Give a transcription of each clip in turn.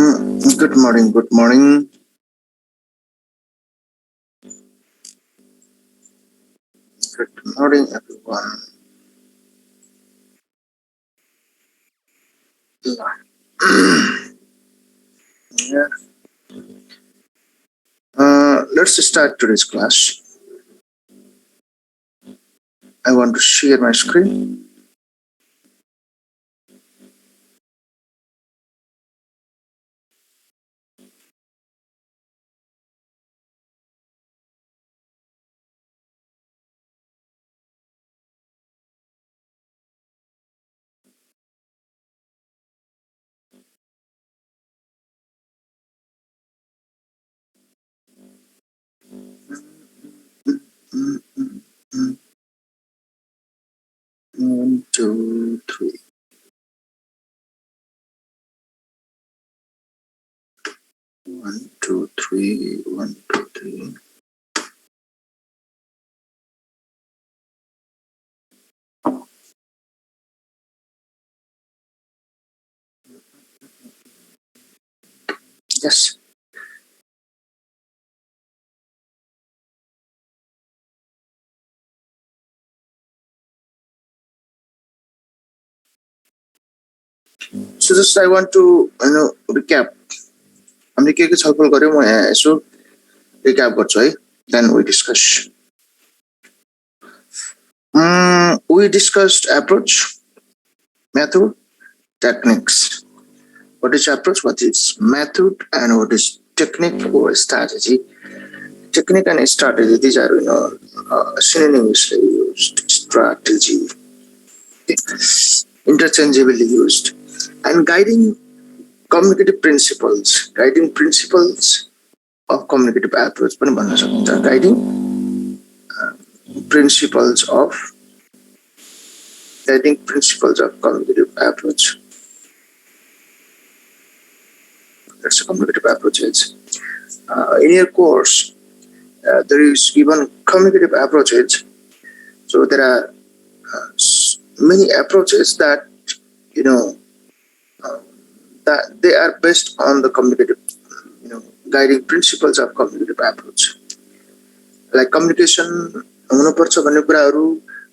Good morning, good morning. Good morning, everyone. Yeah. Let's start today's class. I want to share my screen. Mm, mm, mm. 1, 2, 3. 1, 2, 3. 1, 2, 3. Yes. So just I want to recap. हामीले के छलफल गर्यौं म यहाँ यसो recap गर्छु है. Then we discuss. We discussed approach, method, techniques. What is approach, what is method, and what is technique or strategy. Technique and strategy, these are synonymously used. Strategy, interchangeably used. And guiding communicative principles, of communicative approach. Guiding principles of communicative approach. That's a communicative approach. In your course, there is given communicative approaches. So there are many approaches that that they are based on the communicative, guiding principles of communicative approach. Like communication,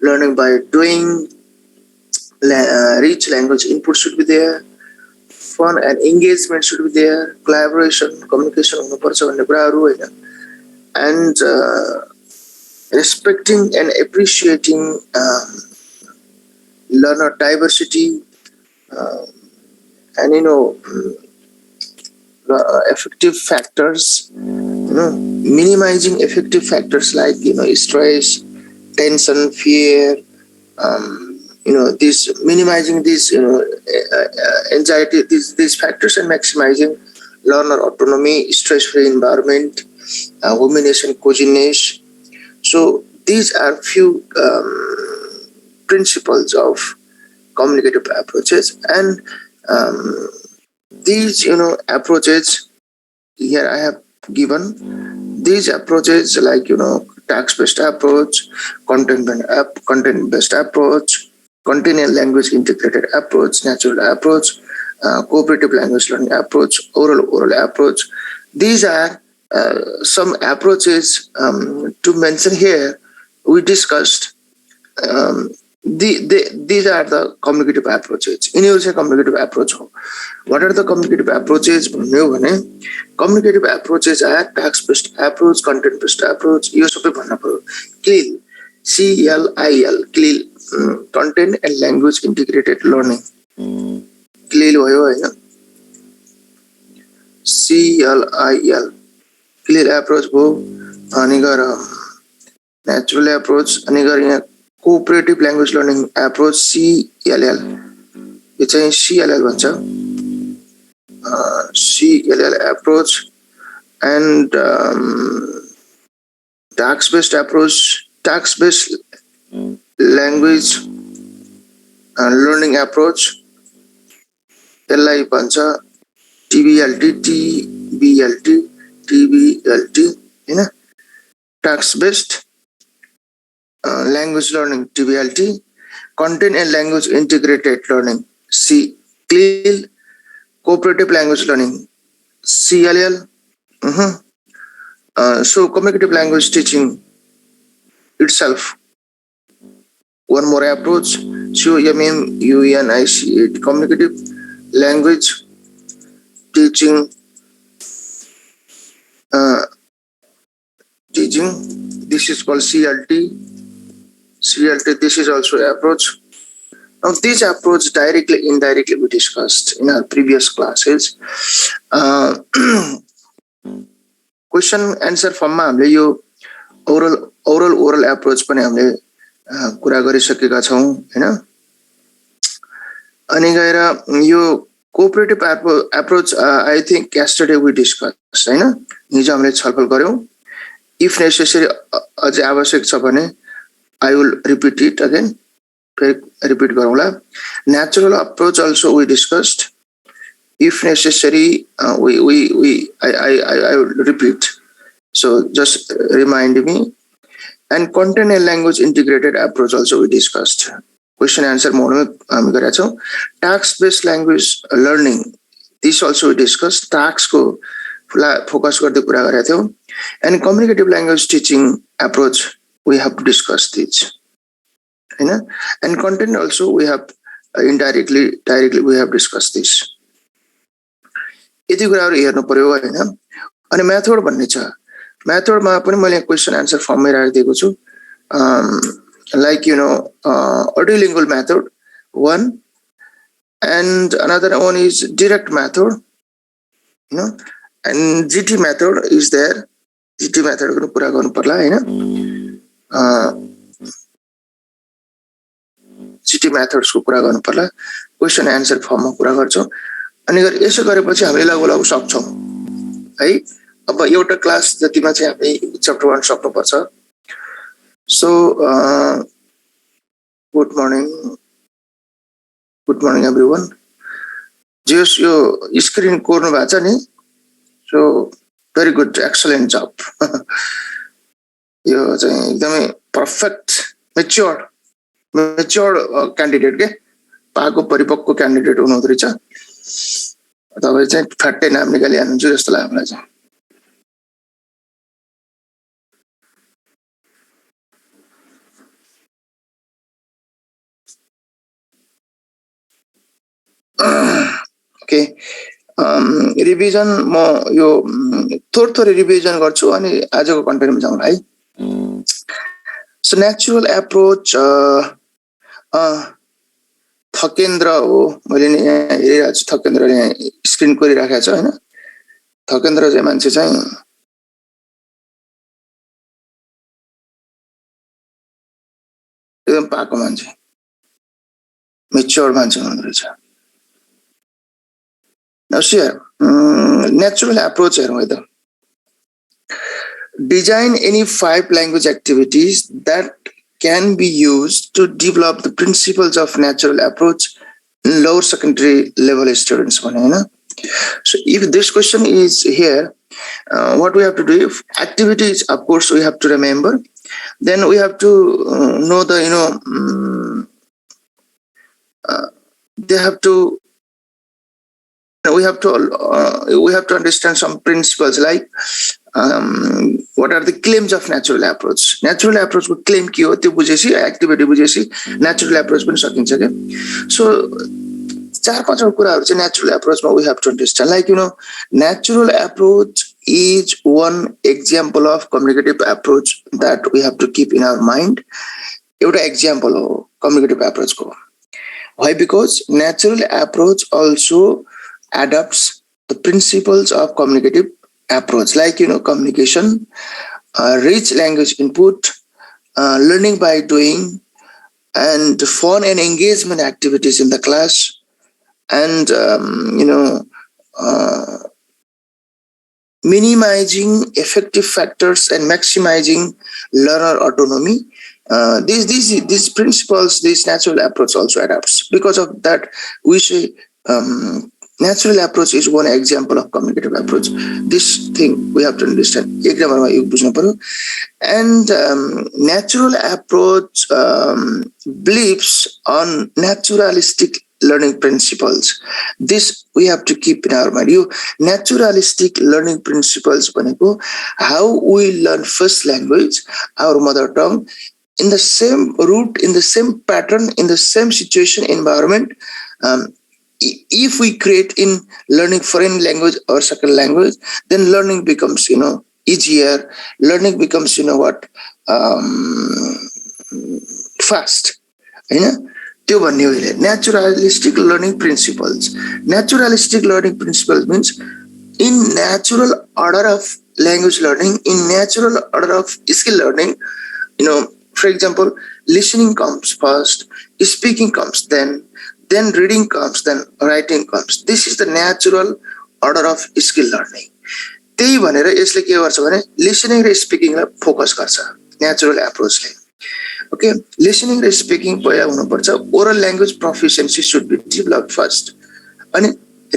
learning by doing, rich language input should be there, fun and engagement should be there, collaboration, communication, and respecting and appreciating learner diversity, and effective factors, minimizing effective factors like stress, tension, fear, this minimizing these anxiety, these factors, and maximizing learner autonomy, stress-free environment, rumination, coziness. So these are few principles of communicative approaches, and these approaches here I have given. These approaches like task-based approach, content-based approach, content and language integrated approach, natural approach, cooperative language learning approach, oral approach. These are some approaches to mention here. We discussed. These are the communicative approaches. In your communicative approach, what are the communicative approaches? Communicative approaches are task-based approach, content-based approach. You should be CLIL, CLIL, CLIL, content and language integrated learning. CLIL, CLIL, CLIL approach, natural approach, cooperative language learning approach, CLL. It's a CLL CLL approach, and task-based approach, task-based language learning approach, LI pancha, TBLT, TBLT, task-based language learning, TBLT, content and language integrated learning, CLIL, cooperative language learning, CLL. So communicative language teaching itself. One more approach. COMMUNIC, communicative language teaching. Teaching. This is called CLT. CLT. This is also an approach. Now, this approach directly, indirectly, we discussed in our previous classes. Question answer form मा हामीले यो oral approach पनि हामीले कुरा गरिसकेका छौं हैन अनि गएर यो cooperative approach I think yesterday we discuss हैन हिजो हामीले छलफल गर्यौं इफ नेसेसरी अझै आवश्यक छ भने I will repeat it again फेरि रिपिट गरौँला natural approach also we discussed if necessary I will repeat, so just remind me. And content and language integrated approach also we discussed. Question answer mode में हम कर रहे थे. Task based language learning, this also we discussed. Task को focus करते पूरा कर रहे थे. And communicative language teaching approach we have discussed this, है ना. And content also we have directly we have discussed this. यति कुराहरु हेर्नु पर्यो हैन अनि मेथड भन्ने छ मेथडमा पनि मैले क्वेशन आन्सर फर्ममै राखिदिएको छु like you know audiolingual method one and another one is direct method, you know, and GT method is there. GT method को पूरा गर्नु पर्ला हैन GT methods को पूरा गर्नु पर्ला क्वेशन आन्सर फर्ममा पूरा गर्छौं अनि यसो गरेपछि हामीले लगभग सक्छौं है अब एउटा क्लास जतिमा चाहिँ हामी च्याप्टर 1 सक्नु पर्छ सो गुड मर्निङ एभ्रीवन जस यो स्क्रिन कोर्नु भएको छ नि सो भेरी गुड एक्सलेन्ट जब यो चाहिँ एकदमै परफेक्ट मैच्योर क्यान्डिडेट के पाको परिपक्व क्यान्डिडेट हुनुहुँदो रहेछ तपाईं चाहिँ फट्टै नाम निकाली हाल्नुहुन्छ जस्तो लाग्यो मलाई चाहिँ ओके रिभिजन म यो थोरै रिभिजन गर्छु अनि आजको कन्टेन्टमा जाउँ है सो नेचुरल एप्रोच थकेन्द्र हो मैले नि हेरिरहेको छु थकेन्द्रले स्क्रिन कोरिराखेको छ हैन थकेन्द्र चाहिँ मान्छे चाहिँ एकदम पाको मान्छे मैच्योर मान्छे हुनुहुँदो रहेछ Now here, natural approach here with design any 5 language activities that can be used to develop the principles of natural approach in lower secondary level students. So if this question is here, what we have to do, if activities, of course, we have to remember, then we have to know the, they have to we have to understand some principles like what are the claims of natural approach. Natural approach को claim के हो त्यो बुझेसी activity बुझेसी natural approach पनि सकिन्छ के so 4-5 कुराहरु चाहिँ natural approach मा we have to understand like natural approach is one example of communicative approach that we have to keep in our mind. एउटा example हो communicative approach को. Why? Because natural approach also adopts the principles of communicative approach like communication, rich language input, learning by doing, and fun and engagement activities in the class, and minimizing effective factors and maximizing learner autonomy. These principles, this natural approach also adapts. Because of that, we say natural approach is one example of communicative approach. This thing we have to understand. And natural approach believes on naturalistic learning principles. This we have to keep in our mind. You naturalistic learning principles भनेको how we learn first language, our mother tongue, in the same route, in the same pattern, in the same situation, environment. Um, if we create in learning foreign language or second language, then learning becomes easier. Learning becomes fast. त्यो भन्ने हो naturalistic learning principles. Naturalistic learning principles means in natural order of language learning, in natural order of skill learning. For example, listening comes first, speaking comes then reading comes, then writing comes. This is the natural order of skill learning. त्यही भनेर यसले के गर्छ भने listening र स्पिकिङलाई focus गर्छ natural एप्रोचले. ओके, लिसनिङ र स्पिकिङ पहिला हुनुपर्छ. Oral language proficiency should be develop first, अनि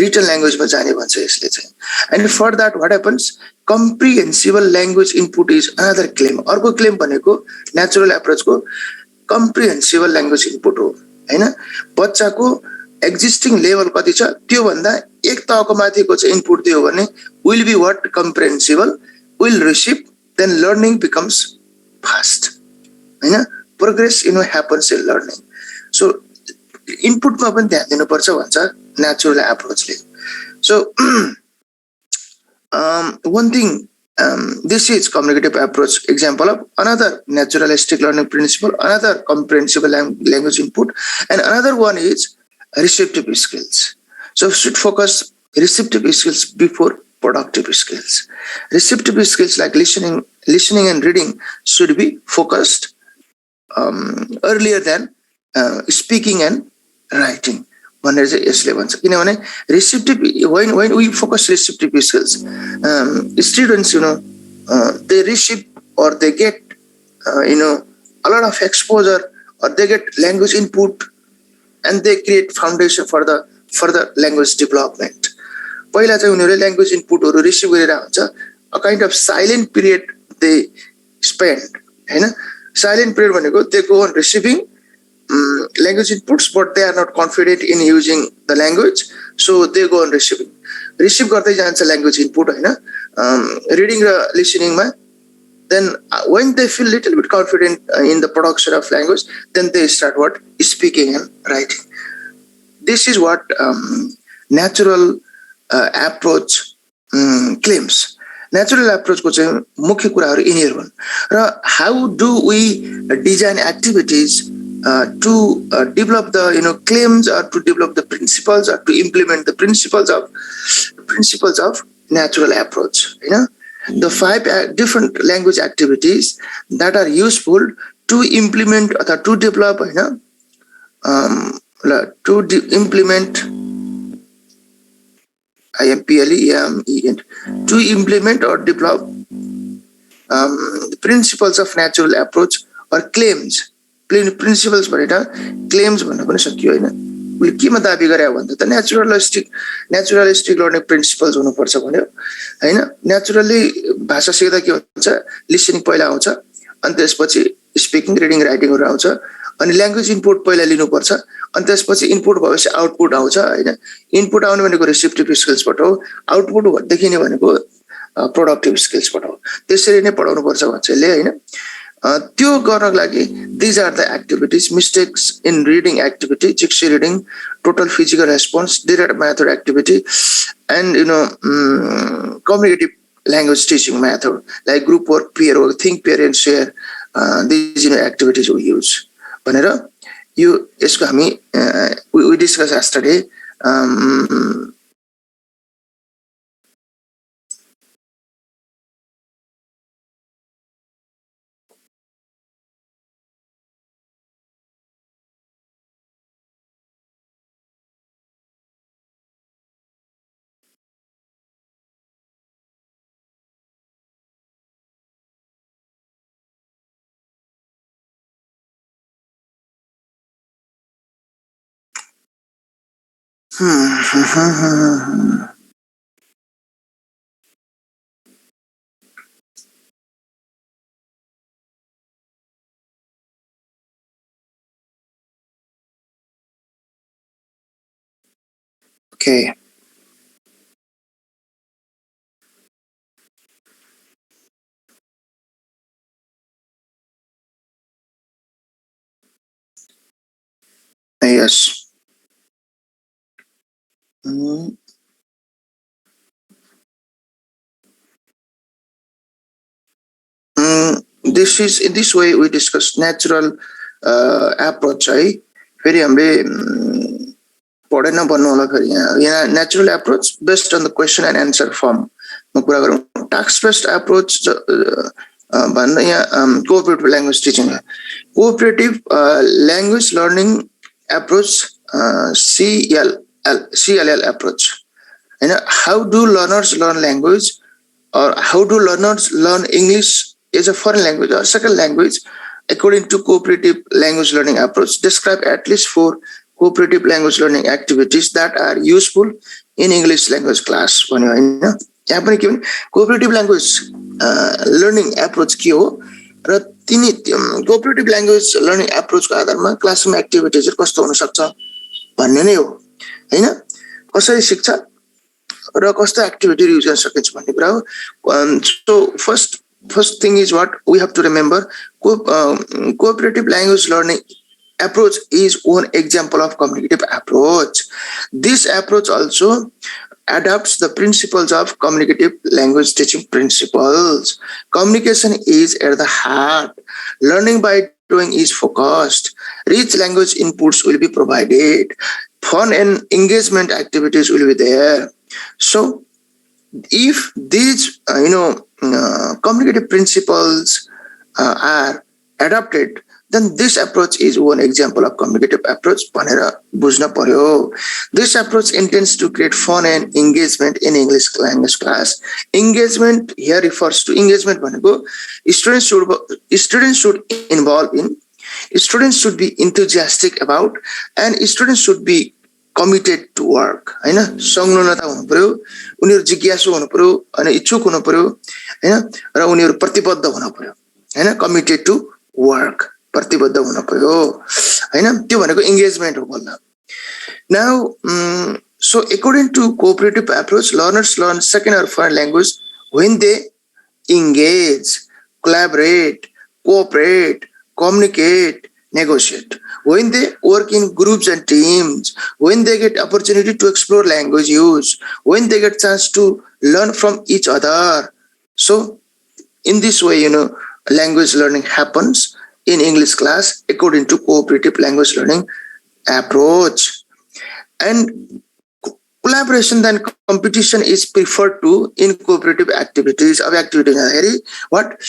रिटन ल्याङ्ग्वेजमा जाने भन्छ यसले चाहिँ. And for that what happens, comprehensible language input is another claim. अर्को क्लेम भनेको नेचुरल एप्रोचको कम्प्रिहेन्सिबल ल्याङ्ग्वेज इनपुट हो होइन. बच्चाको एक्जिस्टिङ लेभल कति छ त्यो भन्दा एक तहको माथिको चाहिँ इनपुट दियो भने will be what comprehensible, will receive, then learning becomes fast होइन. Progress happens in learning. So इनपुटमा पनि ध्यान दिनुपर्छ भन्छ नेचुरल एप्रोचले. So one thing, this is communicative approach example of another naturalistic learning principle, another comprehensible language input, and another one is receptive skills. So should focus receptive skills before productive skills. Receptive skills like listening and reading should be focused earlier than speaking and writing. भनेर चाहिँ यसले भन्छ. किनभने receptive, when we focus receptive skills, students they receive or they get a lot of exposure, or they get language input, and they create foundation for the further language development. पहिला चाहिँ उनीहरूले language इनपुटहरू receive गरेर हुन्छ, a kind of silent period they spend Hahn. Silent period भनेको they go on receiving language inputs, but they are not confident in using the language, so they go on receiving. Receive गर्दै जान्छ language input हैन, reading र listening मा. Then when they feel little bit confident in the production of language, then they start what? Speaking and writing. This is what natural approach claims. Natural approach को चाहिँ मुख्य कुराहरू यिनीहरू हुन्. र how do we design activities to develop the claims, or to develop the principles, or to implement the principles of natural approach. The 5 different language activities that are useful to implement or to develop implement to implement or develop the principles of natural approach or claims. Principles भनेर claims भन्न पनि सकियो हैन. उले केमा दाबी गरे भन्दा त naturalistic learning principles हुनुपर्छ भन्यो हैन. Naturally भाषा सिक्दा के हुन्छ, listening पहिला आउँछ, अनि त्यसपछि speaking, reading, writing हरू आउँछ, अनि language input पहिला लिनुपर्छ, अनि त्यसपछि इनपुट भएपछि आउटपुट आउँछ हैन. इनपुट आउने भनेको receptive skills बाट हो, आउटपुट देखिने भनेको प्रोडक्टिभ स्किल्स बाट हो. त्यसरी नै पढाउनु पर्छ भन्छ यसले हैन. त्यो गर्नको लागि these are the activities: mistakes in reading activity, dictionary reading, total physical response, direct method activity, and communicative language teaching method like group work, peer work, think, pair and share. These activities we use. भनेर यो यसको हामी we discussed yesterday. Okay. Yes. Mm, this is in this way we discuss natural approach है फेरि हामीले पढेन भन्नु होला फेरि यहाँ natural approach based on the question and answer form म कुरा गरौँ task based approach भन्दा यहाँ cooperative language teaching cooperative language learning approach CLL approach and how do learners learn language or how do learners learn English as a foreign language or second language according to cooperative language learning approach? Describe at least 4 cooperative language learning activities that are useful in English language class. यहाँ पनि के भने cooperative language learning approach के हो र तिनी cooperative language learning approach को आधारमा classroom activities कस्तो हुन सक्छ भन्ने नै हो हैन कसरी शिक्षा र कस्तो एक्टिभिटी युज गर्न सकिन्छ भन्ने कुरा हो so first thing is what we have to remember cooperative language learning approach is one example of communicative approach. This approach also adopts the principles of communicative language teaching principles. Communication is at the heart. Learning by doing is focused. Rich language inputs will be provided. Fun and engagement activities will be there. So if these communicative principles are adopted, then this approach is one example of communicative approach. This approach intends to create fun and engagement in English language class. Engagement here refers to engagement. Students should involve in, students should be enthusiastic about, and students should be committed to work. हैन संलग्नता हुनु पर्यो उनीहरु जिज्ञासु हुनु पर्यो अनि इच्छुक हुनु पर्यो हैन र उनीहरु प्रतिबद्ध हुनु पर्यो हैन committed to work प्रतिबद्ध हुनु पर्यो हैन त्यो भनेको engagement हो बल्ल. Now so according to cooperative approach, learners learn second or foreign language when they engage, collaborate, cooperate, communicate, negotiate. When they work in groups and teams, when they get opportunity to explore language use, when they get chance to learn from each other. So in this way, language learning happens in English class according to cooperative language learning approach. And collaboration than competition is preferred to in cooperative activities. What?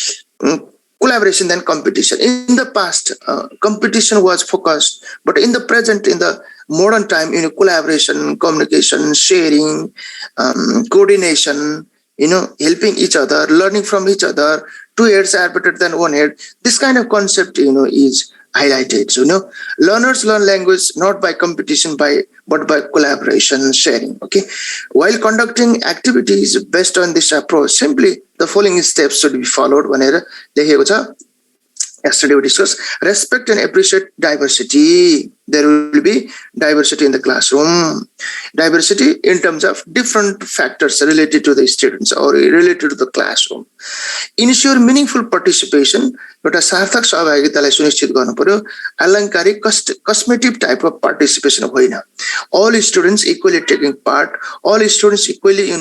Collaboration than competition. In the past, competition was focused, but in the present, in the modern time, collaboration, communication, sharing, coordination, helping each other, learning from each other. 2 heads are better than 1 head. This kind of concept, is highlighted. So, learners learn language not by competition, but by collaboration, sharing. Okay. While conducting activities based on this approach, simply the following steps should be followed. Yesterday we discussed respect and appreciate diversity. There will be diversity in the classroom. Diversity in terms of different factors related to the students or related to the classroom. Ensure meaningful participation. But a sarthak सहभागितालाई सुनिश्चित गर्नु पर्यो अलंकारिक cosmetic type of participation होइन. All students equally taking part, all students equally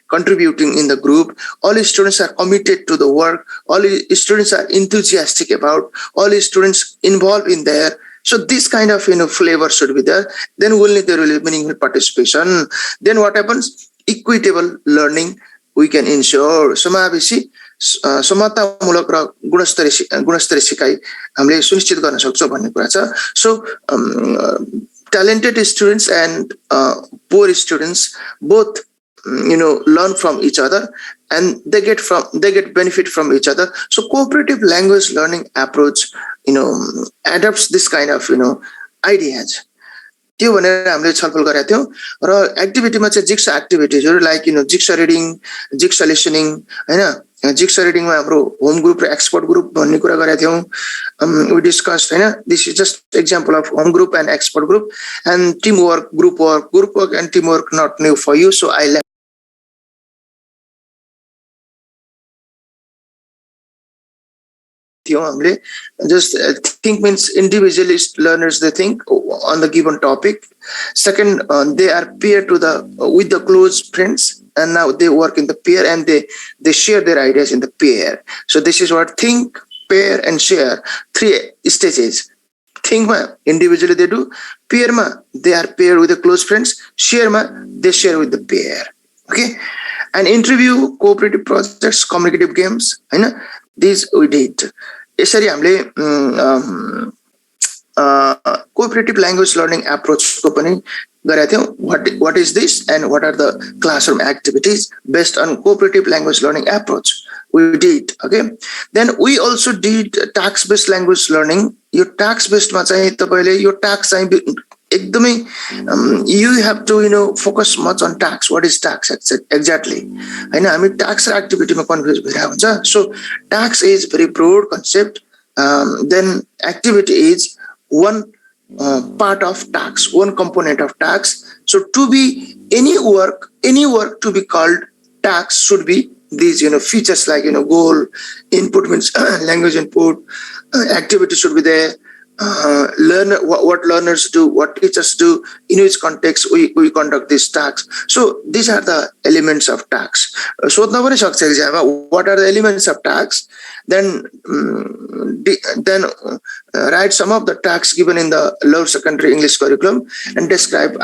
contributing in the group, all students are committed to the work, all students are enthusiastic about, all students involved in there. So this kind of flavor should be there. Then only there will be meaningful participation. Then what happens? Equitable learning we can ensure. समावेशी समतामूलक र गुणस्तरीय सिकाइ हामीले सुनिश्चित गर्न सक्छौं भन्ने कुरा छ. So talented students and poor students both learn from each other and they get benefit from each other. So cooperative language learning approach adopts this kind of ideas. त्यो भनेर हामीले छलफल गरेका थियौं र एक्टिभिटीमा चाहिँ जिक्सा एक्टिभिटिजहरु लाइक जिक्सा रिडिङ, जिक्सा लिसनिङ हैन जिक्सा रिडिङमा हाम्रो home group र expert group भन्ने कुरा गरेका थियौँ. We discussed, this is just example of home group and expert group, and teamwork, group work and teamwork not new for you, so I left हामीले just think means individualist learners, they think on the given topic. Second, they are peer to the with the close friends, and now they work in the peer and they share their ideas in the peer. So this is what think, pair and share, 3 stages. Think ma individually they do, peer ma they are paired with the close friends, share ma they share with the peer. Okay, and interview, cooperative projects, communicative games, these we did. यसरी हामीले cooperative language learning approach को पनि गरेका थियौं. What is this and what are the classroom activities based on cooperative language learning approach we did. Okay, then we also did task based language learning. Yo task based मा चाहिँ तपाईले यो task चाहिँ एकदमै you have to focus much on task. What is task exactly? हैन, हामी task र activity मा confuse भइरहेको हुन्छ. So task is very broad concept. Then activity is one part of task, one component of task. So to be any work to be called task should be these features like goal, input means language input, activity should be there, what learners do, what teachers do, in which context we conduct these tasks. So these are the elements of tasks. So what are the elements of tasks? Then write some of the tasks given in the lower secondary English curriculum and describe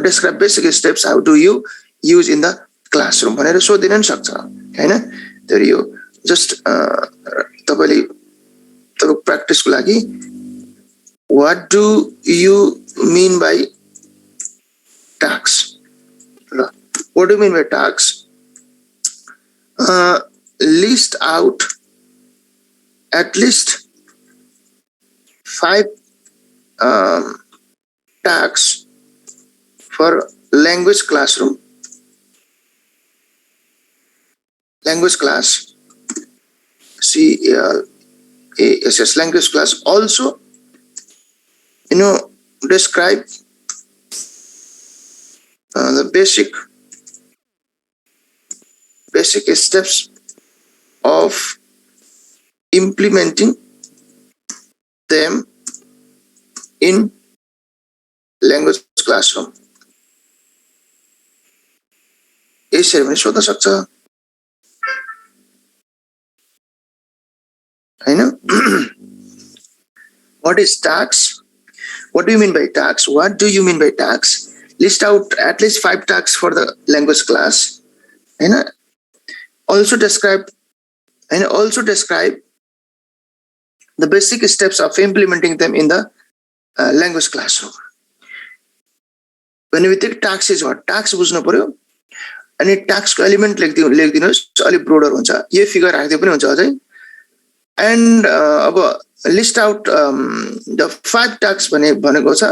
describe basic steps, how do you use in the classroom. So दिन सक्छ हैन. तर यो just तपाईले तपाईको practice को लागि what do you mean by tasks? What do you mean by tasks? List out at least 5 tasks for language classroom. Language class, CLASS, language class. Also, describe the basic steps of implementing them in language classroom. यसरी पनि सोध्न सक्छ हैन. What is tasks? What do you mean by tasks? What do you mean by tasks? List out at least 5 tasks for the language class. Also describe the basic steps of implementing them in the language classroom. When we take tasks is what? Tasks बुझ्नु पर्यो. अनि tasks को element लेखिदिनुस्, अलि broader हुन्छ. यो figure राख्दै पनि हुन्छ अझै. And list out the 5 tasks भनेको छ.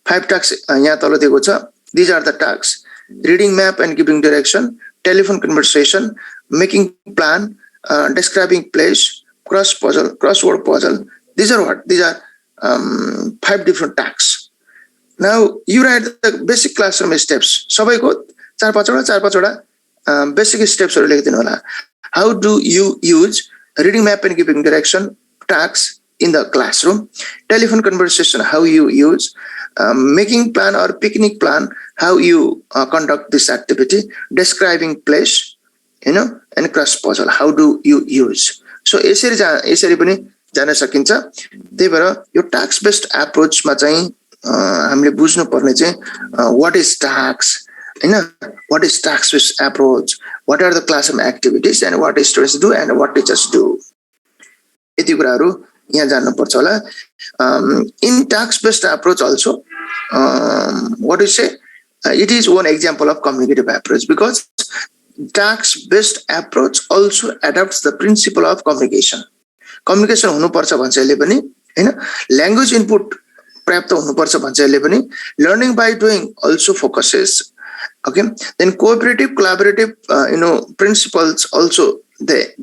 5 tasks यहाँ तल दिएको छ. These are the tasks: reading map and giving direction, telephone conversation, making plan, describing place, crossword puzzle. These are what? These are 5 different tasks. Now you write the basic classroom steps. सबैको 4-5 वटा basic steps हरु लेखिदिनु होला. How do you use reading map and giving direction tasks in the classroom? Telephone conversation, how you use. Making plan or picnic plan, how you conduct this activity. Describing place, and cross puzzle, how do you use. So यसरी पनि जान सकिन्छ. त्यही भएर यो task based approach मा चाहिँ हामीले बुझ्नु पर्ने चाहिँ what is tasks, what is task based approach, what are the classroom activities, and what students do and what teachers do. यति कुराहरु यहाँ जान्नु पर्छ होला. In task based approach also, what do you say? It is one example of communicative approach, because task based approach also adopts the principle of communication. Communication हुनु पर्छ भन्छ यसले पनि, language input पर्याप्त हुनु पर्छ भन्छ यसले पनि. Learning by doing also focuses. Okay, then cooperative, collaborative, principles also they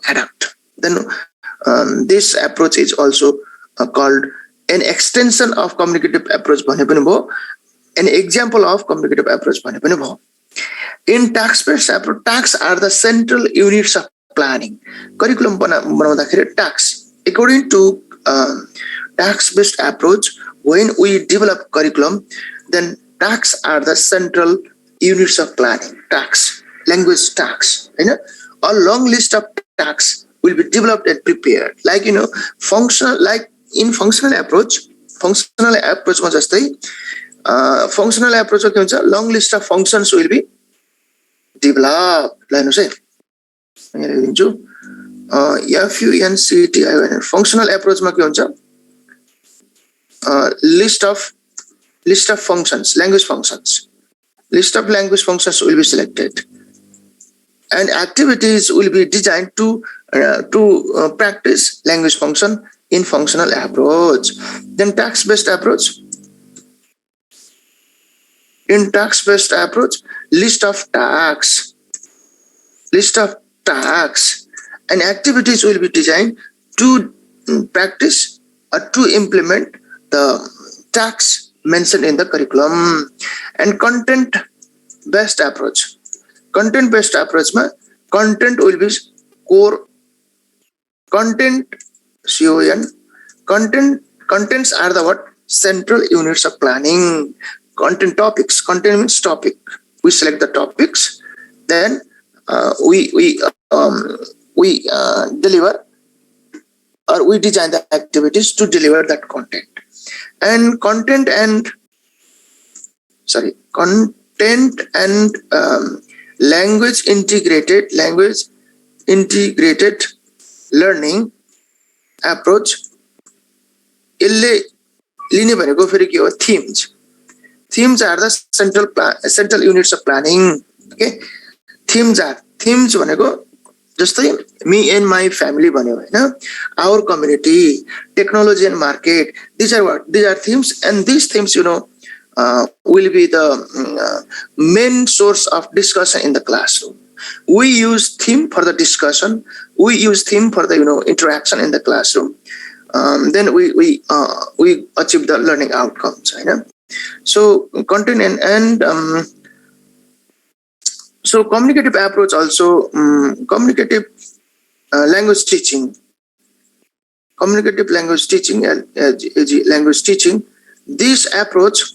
adapt. Then this approach is also called an extension of communicative approach. An example of communicative approach. In tax-based approach, tax are the central units of planning. Curriculum tax. According to tax-based approach, when we develop curriculum, then tax are the central units of planning. Tax, language tax. A long list of tax will be developed and prepared. Like functional, like in functional approach was just functional approach long list of functions will be developed. Functional approach list of functions, language functions. List of language functions will be selected, and activities will be designed to practice language function in functional approach. Then tax-based approach. In tax-based approach, list of tax, and activities will be designed to practice or to implement the tax mentioned in the curriculum. And content-based approach. Content-based approach, content will be core. Content, contents are the what? Central units of planning. Content topics. Content means topic. We select the topics, then we deliver, or we design the activities to deliver that content. And content and language integrated learning approach. Themes are the central units of planning. Okay, themes just me and my family, our community, technology and market. These are themes, and these themes will be the main source of discussion in the classroom. We use theme for the discussion. We use theme for the interaction in the classroom. Then we achieve the learning outcomes. So content and so communicative approach also communicative language teaching. Communicative language teaching, language teaching. This approach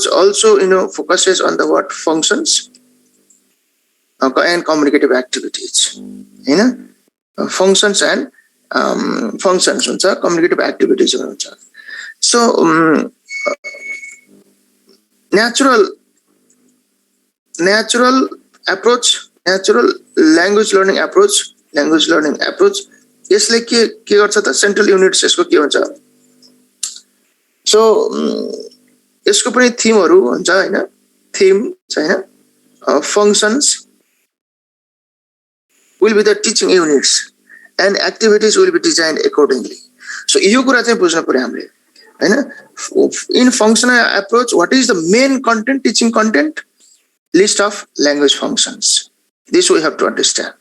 also focuses on the what functions and communicative activities. Functions and functions communicative activities. So natural approach, natural language learning approach. Yes, like central units. So यसको पनि थीमहरु हुन्छ हैन, theme छैन, functions will be the teaching units and activities will be designed accordingly. So यो कुरा चाहिँ बुझ्नु पर्यो हामीले हैन. In functional approach, what is the main content, teaching content? List of language functions. This we have to understand.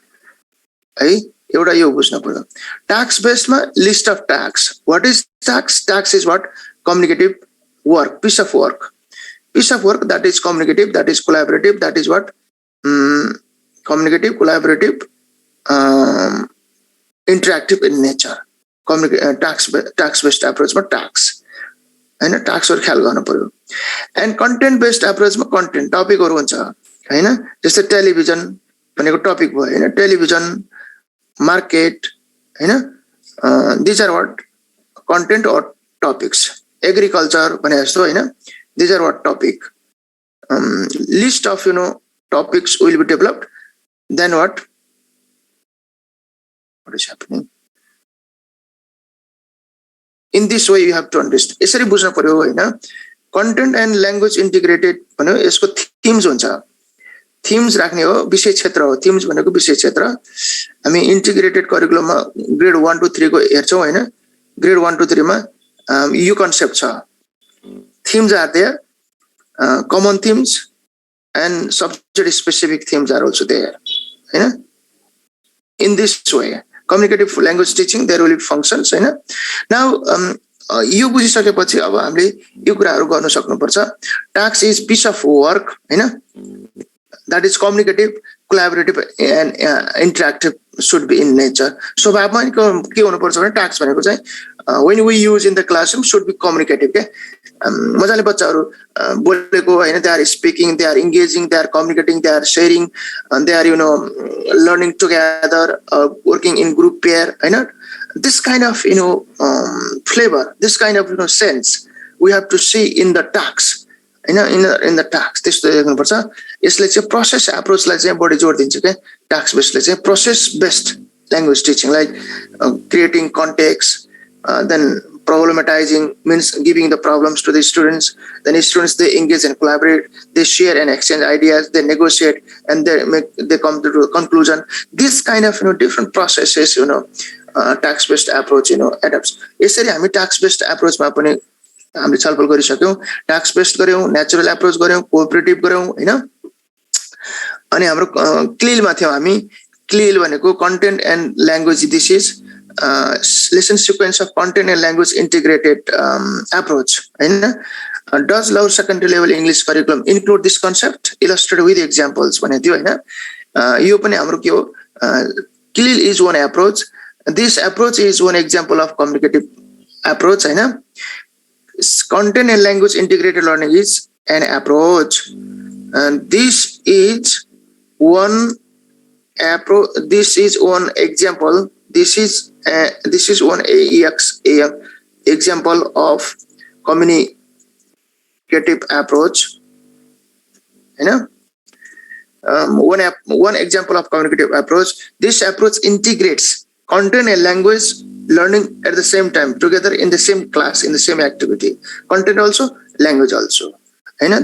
है एउटा यो बुझ्नु पर्यो. Tax based मा list of tax. What is tax? Tax is what? Communicative work, piece of work that is communicative, that is collaborative, that is what? Communicative, collaborative, interactive in nature. Tax based approach ma tax Hahn, tax हरु ख्याल गर्नु पर्यो. And content based approach मा content topic हरु हुन्छ हैन, जस्तै television भनेको topic भयो हैन, टेलिभिजन, market हैन, these are what? Content or topics. Agriculture भने जस्तो हैन, these are what? Topic. List of topics will be developed. Then what is happening? In this way you have to understand. यसरी बुझ्नु पर्यो हैन. Content and language integrated भन्यो यसको themes हुन्छ. Themes राख्ने हो, विषय क्षेत्र हो. Themes भनेको विषय क्षेत्र. हामी integrated curriculum मा grade 1 to 3 को हेर्छौं हैन. Grade 1 to 3 मा यो concept छ. Themes are there. Common themes and subject specific themes are also there. Hahn in this way communicative language teaching there will be functions Hahn now यो बुझिसकेपछि अब हामीले यो कुराहरु गर्न सक्नुपर्छ task is piece of work Hahn that is communicative collaborative and interactive should be in nature स्वभावमा के हुनु पर्छ भने task भनेको चाहिँ when we use in the classroom should be communicative के मजाले बच्चाहरु बोलेको हैन they are speaking they are engaging they are communicating they are sharing and they are learning together working in group pair Hahn this kind of flavor this kind of sense we have to see in the tasks in the tasks त्यस्तो देख्नु पर्छ यसले चाहिँ process approach लाई चाहिँ बढी जोड दिन्छ के टास्क बेस्ड ले चाहिँ process based language teaching like creating context then problematizing means giving the problems to the students then students they engage and collaborate they share and exchange ideas they negotiate and they come to a conclusion this kind of different processes task based approach adapts यसरी हामी task based approach मा पनि हामीले छलफल गरिसक्यौं task based गर्यौं natural approach गर्यौं cooperative गर्यौं हैन अनि हाम्रो क्लिल मा थियो हामी क्लिल भनेको content and language this is lesson sequence of content and language integrated approach Hahn does lower secondary level English curriculum include this concept illustrated with examples भने थियो हैन यो पनि हाम्रो के हो क्लिल is one approach this approach is one example of communicative approach Hahn content and language integrated learning is an approach and this is one approach this is one example this is one example of communicative approach one example of communicative approach this approach integrates content and language learning at the same time together in the same class in the same activity content also language also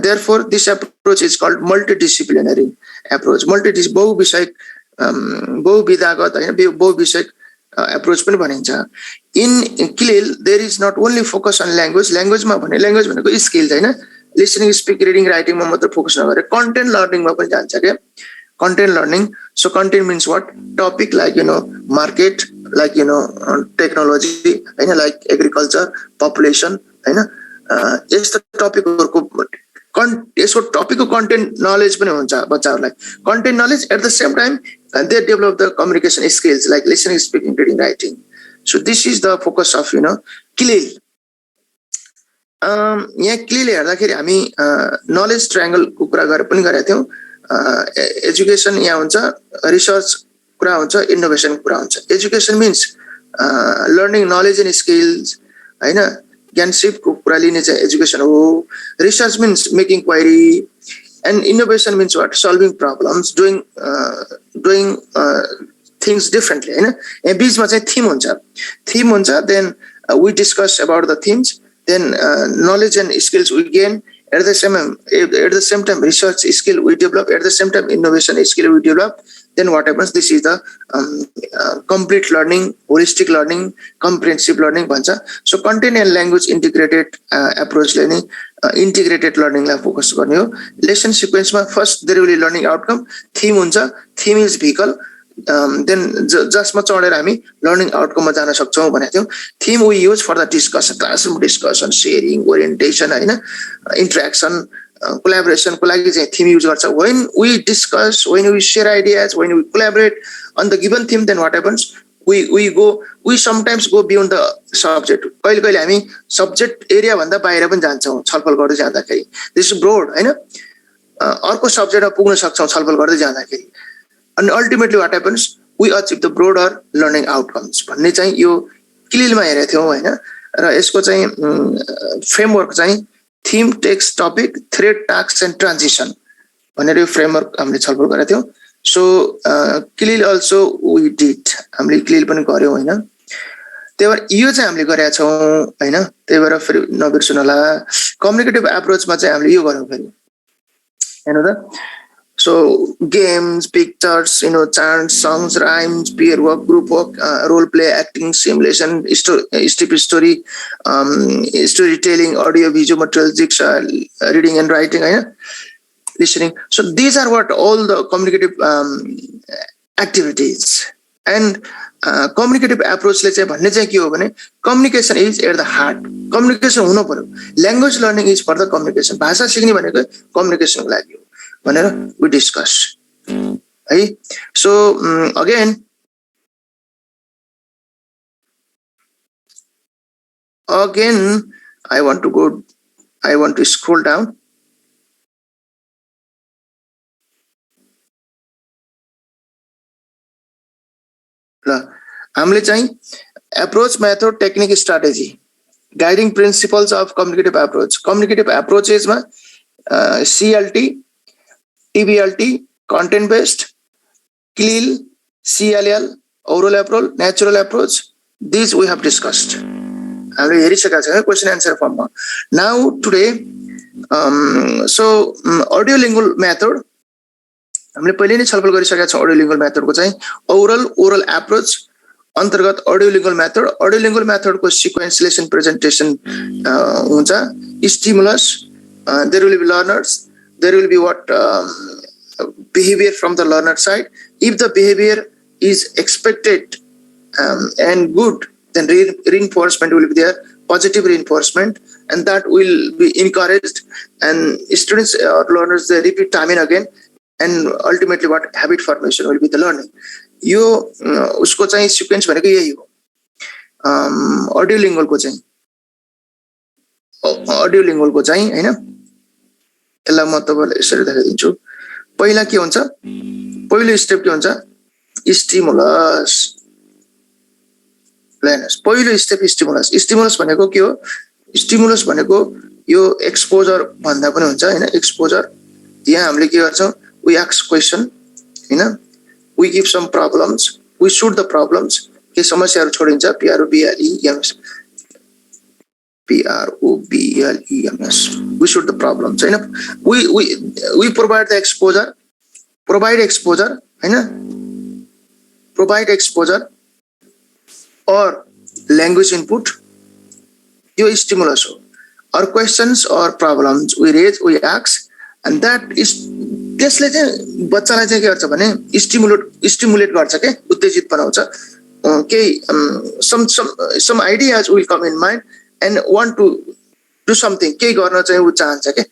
therefore this approach is called multidisciplinary approach बहुविषयक बहुविधागत बहुविषयक approach पनि भनिन्छ in CLIL there is not only focus on language मा भने language भनेको skills हैन listening speaking reading writing मा मात्र focus नगरे content learning मा पनि जान्छ के content learning so content means what topic like market like technology like agriculture population यस्तो टपिकहरुको यसको टपिकको content knowledge पनि हुन्छ बच्चाहरुलाई content knowledge at the same time they develop the communication skills like listening speaking reading writing so this is the focus of CLIL यहाँ CLIL हेर्दाखेरि हामी knowledge triangle को कुरा गरेका थियौं education यहाँ हुन्छ research कुरा हुन्छ innovation कुरा हुन्छ education means learning knowledge and skills हैन ज्ञानसिप को कुरा लिने चाहिँ education हो research means making query and innovation means what solving problems doing things differently हैन यहाँ बीचमा चाहिँ theme हुन्छ then we discuss about the themes then knowledge and skills we gain at the same time research skill we develop at the same time innovation skill we develop then what happens this is the complete learning holistic learning comprehensive learning bhन्छ so content and language integrated approach le ni integrated learning lie focus गर्ने हो lesson sequence मा first there will be learning outcome theme हुन्छ theme is vehicle then जसमा चढेर हामी learning outcome मा जान सक्छौं भनेको थियौ theme we use for the discussion classroom discussion sharing orientation Hahn interaction collaboration को लागि चाहिँ theme use गर्छ when we discuss when we share ideas when we collaborate on the given theme then what happens we sometimes go beyond the subject कहिले कहिले हामी subject area भन्दा बाहिर पनि जान्छौं छलफल गर्दै जाँदाखेरि this is broad हैन अर्को सब्जेक्ट मा पुग्न सक्छौं छलफल गर्दै जाँदाखेरि and ultimately what happens we achieve the broader learning outcomes भन्ने चाहिँ यो क्लिल मा हेरेको थियौ हैन र यसको चाहिँ फ्रेमवर्क चाहिँ theme text topic thread tasks and transition भनेर यो फ्रेमवर्क हामीले छलफल गरेका थियौ so क्लिल also we did हामीले क्लिल पनि गर्यौ हैन त्यही भएर यो चाहिँ हामीले गरेका छौं हैन त्यही भएर फेरि नबिर्सनु होला कम्युनिकेटिभ एप्रोच मा चाहिँ हामीले यो गर्यौ फेरि हैन त so games pictures chants songs rhymes peer work group work role play acting simulation strip story storytelling audio visual material jigsaw reading and writing listening so these are what all the communicative activities. And communicative approach ले चाहिँ भन्ने चाहिँ के हो भने communication is at the heart. Communication हुनु पर्यो. Language learning is for the communication. भाषा सिक्ने भनेको communication को लागि हो भनेर we discussed. है so again I want to scroll down. हामीले चाहिँ approach, method, technique, strategy, guiding principles of communicative approach. Communicative approaches ma CLT, TBLT, content based, CLIL, CLL, oral approach, natural approach. These we have discussed. हामीले हेरिसकेका छौं question answer form मा. Now today audio lingual method हामीले पहिले नै छलफल गरिसकेका छौं. audio lingual method को चाहिँ oral approach अन्तर्गत audio lingual method को sequence lesson presentation हुन्छ. Stimulus, there will be learners, there will be what behavior from the learner side. If the behavior is expected and good, then reinforcement will be there, positive reinforcement, and that will be encouraged, and students or learners they repeat time and again, and ultimately what habit formation will be the learning. यो उसको चाहिँ sequence भनेको यही हो. Audio lingual को चाहिँ हैन यसलाई म तपाईलाई यसरी देखाइदिन्छु. पहिला के हुन्छ, पहिलो स्टेप के हुन्छ, स्टिमुलस. पहिलो स्टेप स्टिमुलस भनेको के हो, स्टिमुलस भनेको यो एक्सपोजर भन्दा पनि हुन्छ हैन. एक्सपोजर यहाँ हामीले के गर्छौं, we ask question Hahn, we give some problems, we shoot the problems, के समस्याहरु छोडिन्छ, PROBLEMS, we shoot the problems Hahn. we provide the exposure, provide exposure Hahn, provide exposure or language input, yo stimulus हो. or questions or problems we raise, we ask, and that is त्यसले चाहिँ बच्चालाई चाहिँ के गर्छ भने stimulate गर्छ के, उत्तेजित बनाउँछ. केही some ideas will come in mind and want to do something, केही गर्न चाहिँ उ चाहन्छ के.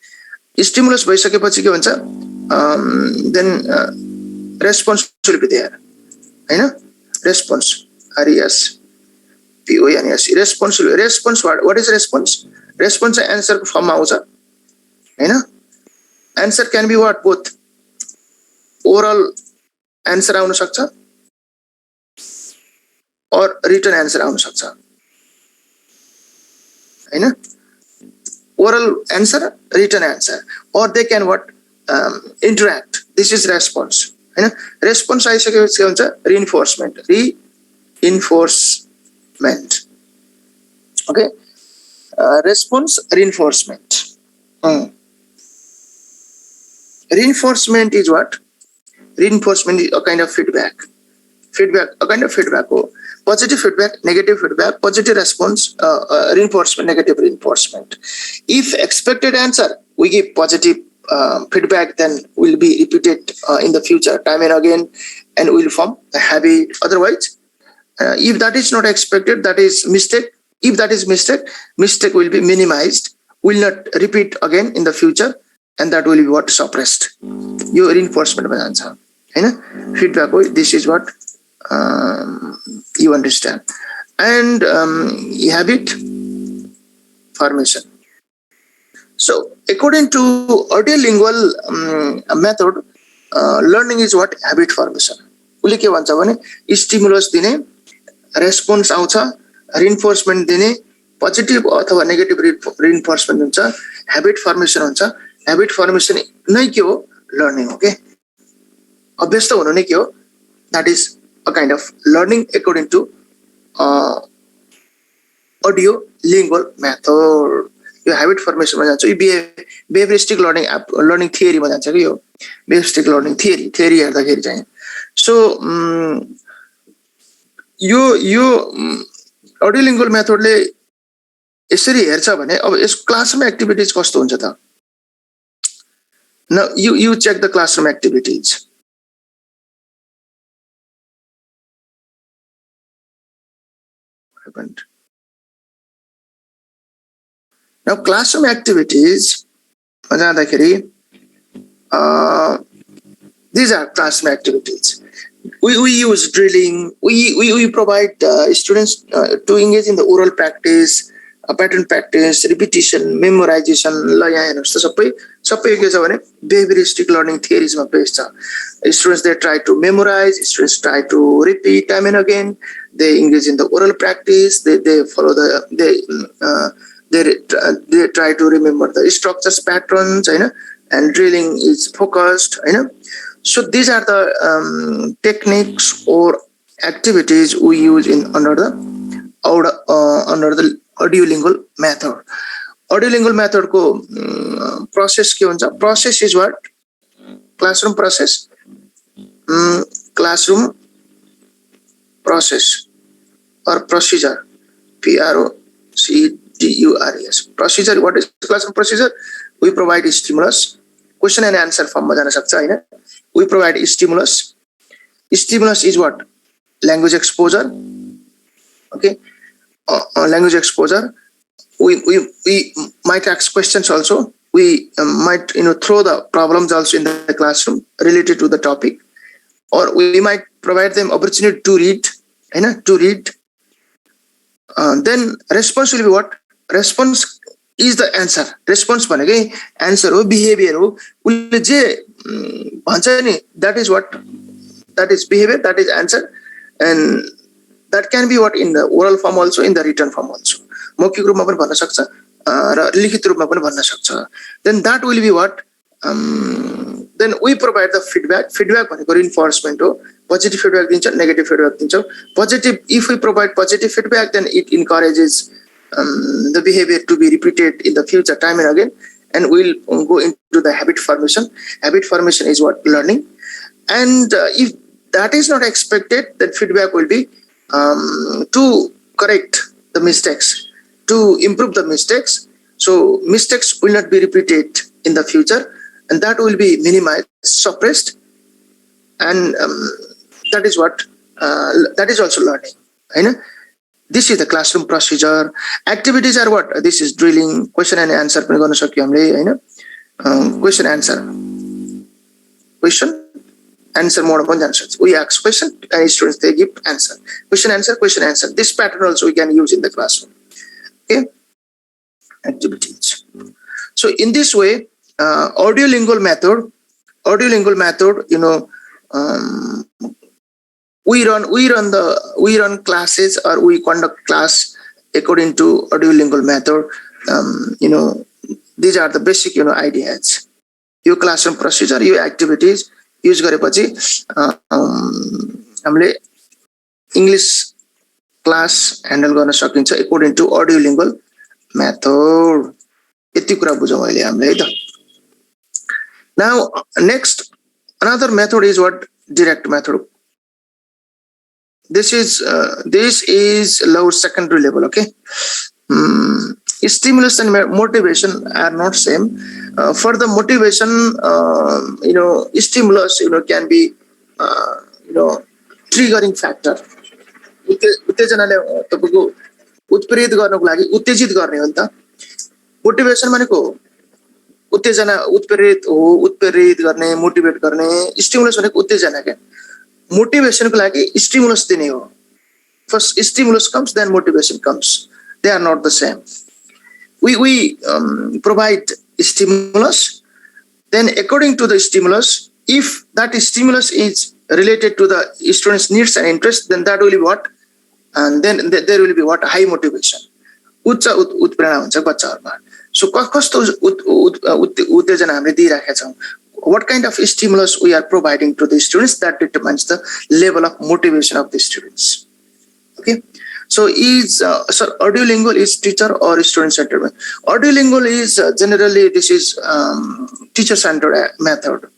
स्टिमुलस भइसकेपछि के हुन्छ, then response will be there Hahn. response, response what is response? Response answer form आउँछ हैन. answer can be what, both oral answer आउन सक्छ or written answer आउन सक्छ हैन. oral answer, written answer, or they can what interact. This is response Hahn. response आइसकेपछि के हुन्छ, reinforcement. okay, response, reinforcement. Reinforcement is what? Reinforcement is a kind of feedback. A kind of feedback. Positive feedback, negative feedback, positive response, reinforcement, negative reinforcement. If expected answer, we give positive feedback, then will be repeated in the future time and again, and will form a habit. Otherwise, if that is not expected, that is mistake. If that is mistake will be minimized, will not repeat again in the future, and that will be what, suppressed. Your reinforcement answer Hahn. feedback हो, this is what you understand. And habit formation. So according to audio lingual method, learning is what, habit formation. उसले के भन्छ भने stimulus दिने, response आउँछ, reinforcement दिने, positive अथवा negative reinforcement हुन्छ, habit formation हुन्छ. habit formation नै के हो, learning हो के. अभ्यस्त हुनु नै के हो, that is a kind of learning according to audio lingual method. Yo habit formation मा जान्छ. यो behavioristic learning theory मा जान्छ के. यो behavioristic learning theory हेर्दाखेरि चाहिँ. so यो audio lingual method ले यसरी हेर्छ भने अब यस क्लासरुम एक्टिभिटीज कस्तो हुन्छ त. Now you check the classroom activities. happened? Now classroom activities, these are classroom activities. We use drilling. We provide students to engage in the oral practice, pattern practice, repetition, memorization. ल यहाँ हेर्नुहोस् त सबै के छ भने behavioristic learning theories मा based छ. Students they try to memorize. Students try to repeat time and again. They engage in the oral practice. They follow they try to remember the structures, patterns, and drilling is focused, So these are the techniques or activities we use under the audiolingual method. Audiolingual method ko process ke huncha. Process is what? Classroom process. Classroom process or procedure. PROCEDURES. Procedure. What is classroom procedure? We provide stimulus. Question and answer form ma jana sakcha Hahn. We provide stimulus. Stimulus is what? Language exposure. Okay. Language exposure. We might ask questions also. We might throw the problems also in the classroom related to the topic, or we might provide them opportunity to read. To read. Then response will be what? Response is the answer. Response भनेकै answer हो, behavior हो. उसले जे भन्छ नि, that is what? That is behavior, that is answer, and that can be what in the oral form also, in the written form also. मौखिक रूपमा पनि भन्न सक्छ र लिखित रूपमा पनि भन्न सक्छ. Then that will be what? Then we provide the feedback. Feedback भनेको reinforcement हो. Positive feedback दिन्छ, negative feedback दिन्छ. Positive, if we provide positive feedback, then it encourages the behavior to be repeated in the future time and again, and we'll go into the habit formation. Habit formation is what? Learning. And if that is not expected, then feedback will be to correct the mistakes, to improve the mistakes. So mistakes will not be repeated in the future, and that will be minimized, suppressed, and that is what that is also learning. This is the classroom procedure. Activities are what? This is drilling, question and answer. Question answer. Question answer mode. We ask question and students they give answer. Question answer. Question answer. This pattern also we can use in the classroom. Okay. Activities. So in this way, audiolingual method. We run classes, or we conduct class according to audiolingual method. These are the basic ideas. Your classroom procedure, your activities use गरेपछि हामीले English class handle गर्न सकिन्छ according to audiolingual method. यति कुरा बुझौँ अहिले हामीले है त. Now next, another method is what? Direct method. This is lower secondary level. Okay. Stimulus and motivation are not same. For the motivation, stimulus can be triggering factor. उत्तेजनाले तपाईको उत्प्रेरित गर्नको लागि उत्तेजित गर्ने हो नि त. मोटिभेसन भनेको उत्तेजना, उत्प्रेरित गर्ने, मोटिभेट गर्ने. स्टिमुलस भनेको उत्तेजना के. Motivation को लागि stimulus दिने हो. First stimulus comes, then motivation comes. They are not the same. We provide stimulus, then according to the stimulus, if that stimulus is related to the student's needs and interests, then that will be what? And then there will be what? High motivation. उच्च उत्प्रेरणा हुन्छ बच्चाहरुमा. So कस्तो उत्तेजना हामीले दिइराखेका छौं. What kind of stimulus we are providing to the students, that determines the level of motivation of the students. Okay. So audiolingual is teacher or student centered? Audiolingual is generally this is teacher centered method.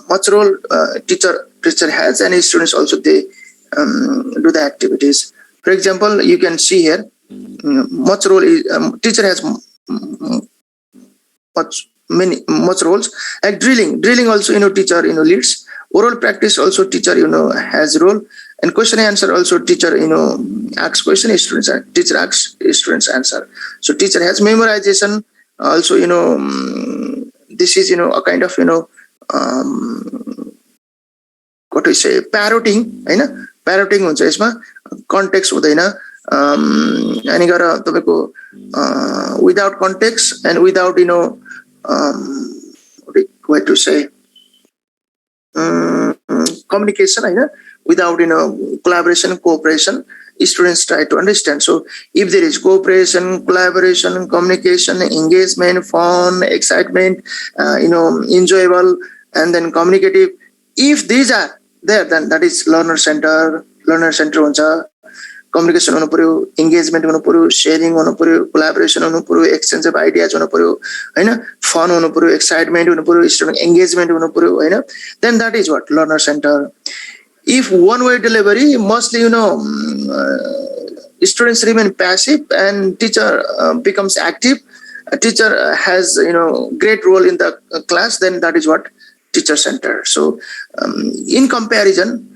Much role teacher has, and students also they do the activities. For example, you can see here much role is teacher has much roles, like drilling also teacher leads. Oral practice also teacher has role, And question and answer also, teacher asks question, teacher asks, students answer. So teacher has memorization also. This is a kind of what we say, parroting, parroting हुन्छ यसमा, context हुँदैन, अनि गएर तपाईको without context and without what to say, communication, without collaboration, cooperation, students try to understand. So if there is cooperation, collaboration, communication, engagement, fun, excitement, enjoyable, and then communicative, if these are there, then that is learner center. Learner center हुन्छ, communication हुनु पर्यो, engagement हुनु पर्यो, sharing हुनु पर्यो, collaboration हुनु पर्यो, exchange of ideas हुनु पर्यो, हैन, fun हुनु पर्यो, excitement हुनु पर्यो, student engagement हुनु पर्यो, हैन, then that is what learner center. If one way delivery, mostly students remain passive and teacher becomes active, a teacher has great role in the class, then that is what teacher center. So in comparison,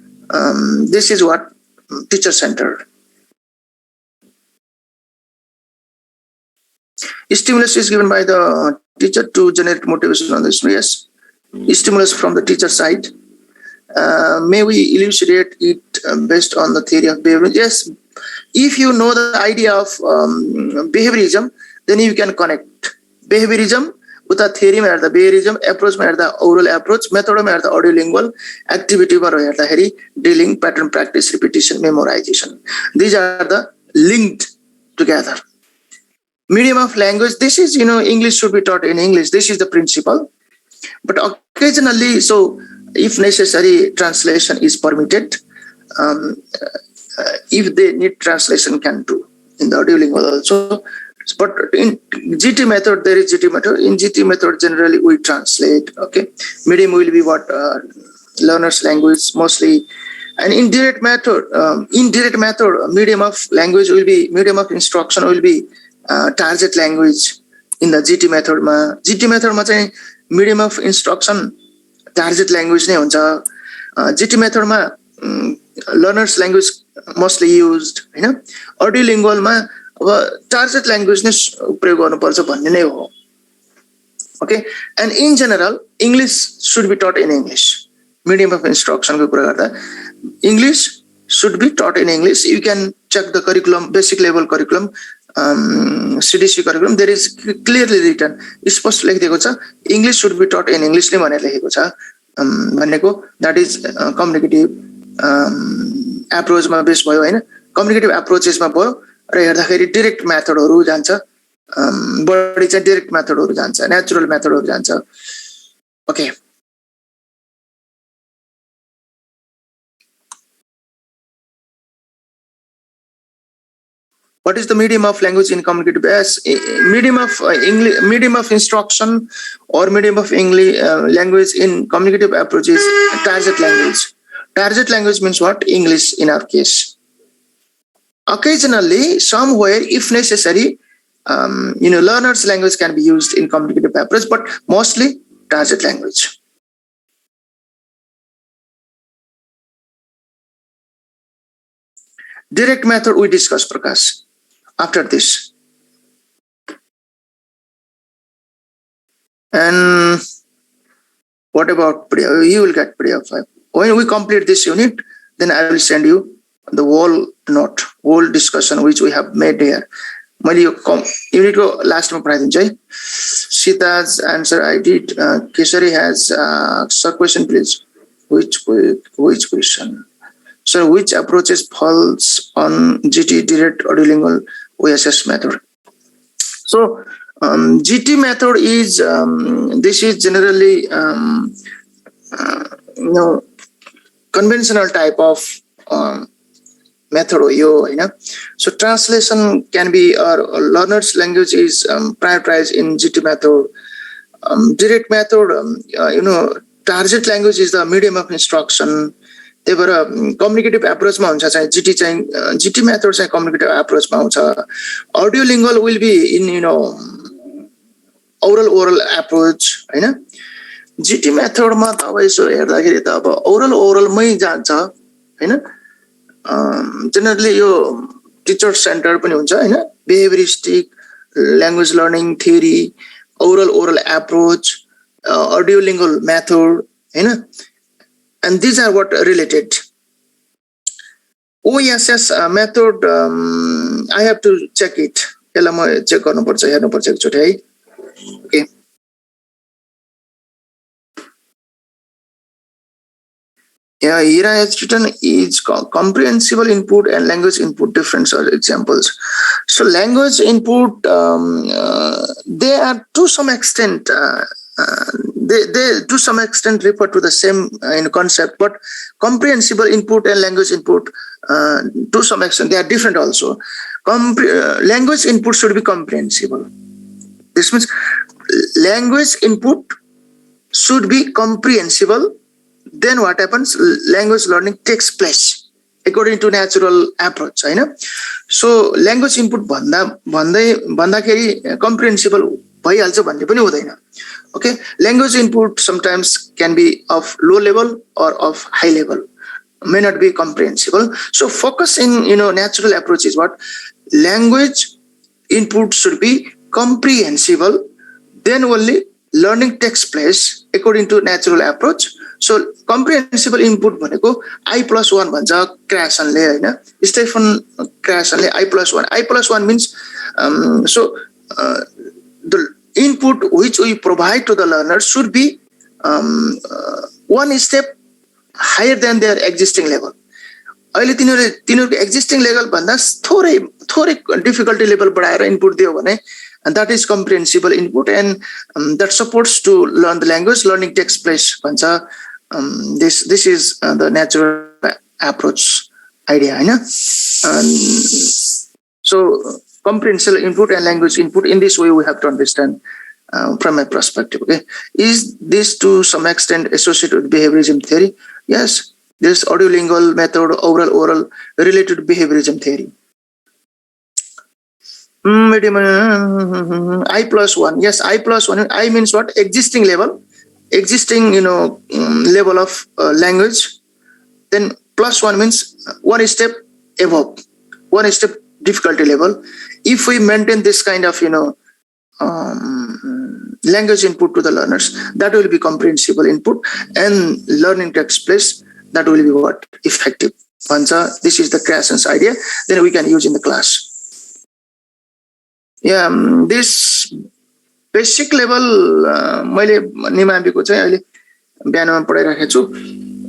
this is what teacher center. Stimulus is given by the teacher to generate motivation on the students. Yes. Stimulus from the teacher side. May we elucidate it based on the theory of behaviorism? Yes. If you know the idea of behaviorism, then you can connect behaviorism with the theory में हेर्दा behaviorism, approach में हेर्दा oral approach, method में हेर्दा audiolingual, activity में हेर्दाखेरि drilling, pattern practice, repetition, memorization. These are the linked together. Medium of language, this is, English should be taught in English. This is the principle. But occasionally, so if necessary, translation is permitted. If they need translation, can do in the audiolingual also. But in GT method, there is GT method. In GT method, generally we translate. Okay, medium will be what learners' language mostly. And indirect method, medium of language will be, medium of instruction will be target language in the GT method. GT method ma chahi medium of instruction target language नै हुन्छ. GT method ma learners language mostly used, हैन. Audiolingual ma अब target language नै प्रयोग गर्नुपर्छ भन्ने नै हो. Okay, and in general English should be taught in English. Medium of instruction को कुरा गर्दा English should be taught in English. You can check the curriculum, basic level curriculum, CDC curriculum. There is clearly written, स्पष्ट लेखिएको छ, English should be taught in English नै भनेर लेखेको छ. भनेको that is communicative approach मा बेस भयो, हैन. Communicative approaches मा भयो र हेर्दाखेरि direct मेथडहरु जान्छ, बढी चाहिँ direct मेथडहरु जान्छ, natural मेथडहरु जान्छ. Okay. What is the medium of language in communicative? Yes, medium of English, medium of instruction or medium of English language in communicative approach is target language. Target language means what? English in our case. Occasionally, somewhere, if necessary, learners' language can be used in communicative approach, but mostly target language. Direct method we discuss, Prakash, after this. And what about Priya? You will get Priya 5. When we complete this unit, then I will send you the whole note, whole discussion which we have made here. Unit ko last में पढ़ा दीजिए. Sita's answer I did. Kesari has sir question please. Which question? So which approaches falls on GT direct audiolingual OSS method? So GT method is this is generally conventional type of method. So translation can be, or learner's language is prioritized in GT method. Direct method, target language is the medium of instruction. They were communicative approach ma huncha chahi GT method chahi communicative approach ma huncha. Audiolingual will be in oral approach, Hahn. GT method ma tabai so हेर्दाखेरि त अब oral मै जान्छ, हैन. generally यो teacher centre पनि हुन्छ हैन behaviouristic language learning theory oral approach audiolingual method हैन and these are what related OSS method I have to check it यसलाई म चेक गर्नुपर्छ हेर्नुपर्छ एकचोटि है okay Yeah, here I have written is comprehensible input and language input difference are examples. So language input, they are to some extent, they to some extent refer to the same concept, but comprehensible input and language input, to some extent, they are different also. Language input should be comprehensible. This means language input should be comprehensible. Then what happens? Language learning takes place according to natural approach, हैन? So language input भन्दाखेरि comprehensible भइहाल्छ भन्ने पनि हुँदैन. Okay, language input sometimes can be of low level or of high level, may not be comprehensible. So focus in natural approach is what language input should be comprehensible. Then only learning takes place according to natural approach. So comprehensible input भनेको I+1 भन्छ क्रासनले हैन Stephen क्रासनले I+1 I+1 means the input which we provide to the learner should be one step higher than their existing level. अहिले तिनीहरुको existing level भन्दा थोरै difficulty level बढाएर input दियो भने and that is comprehensible input and that supports to learn the language learning takes place bhन्छ. This is the natural approach idea, हैन? So comprehensible input and language input in this way we have to understand from my perspective. Okay, is this to some extent associated with behaviorism theory? Yes, this audiolingual method, oral related to behaviorism theory. I+1, yes, I+1. I means what? Existing level. Existing level of language, then +1 means one step above, one step difficulty level. If we maintain this kind of language input to the learners, that will be comprehensible input and learning takes place. That will be what? Effective. This is the Krassen's idea. Then we can use in the class. Yeah, this basic level मैले निमाविको चाहिँ अहिले बिहानमा पढाइराखेको छु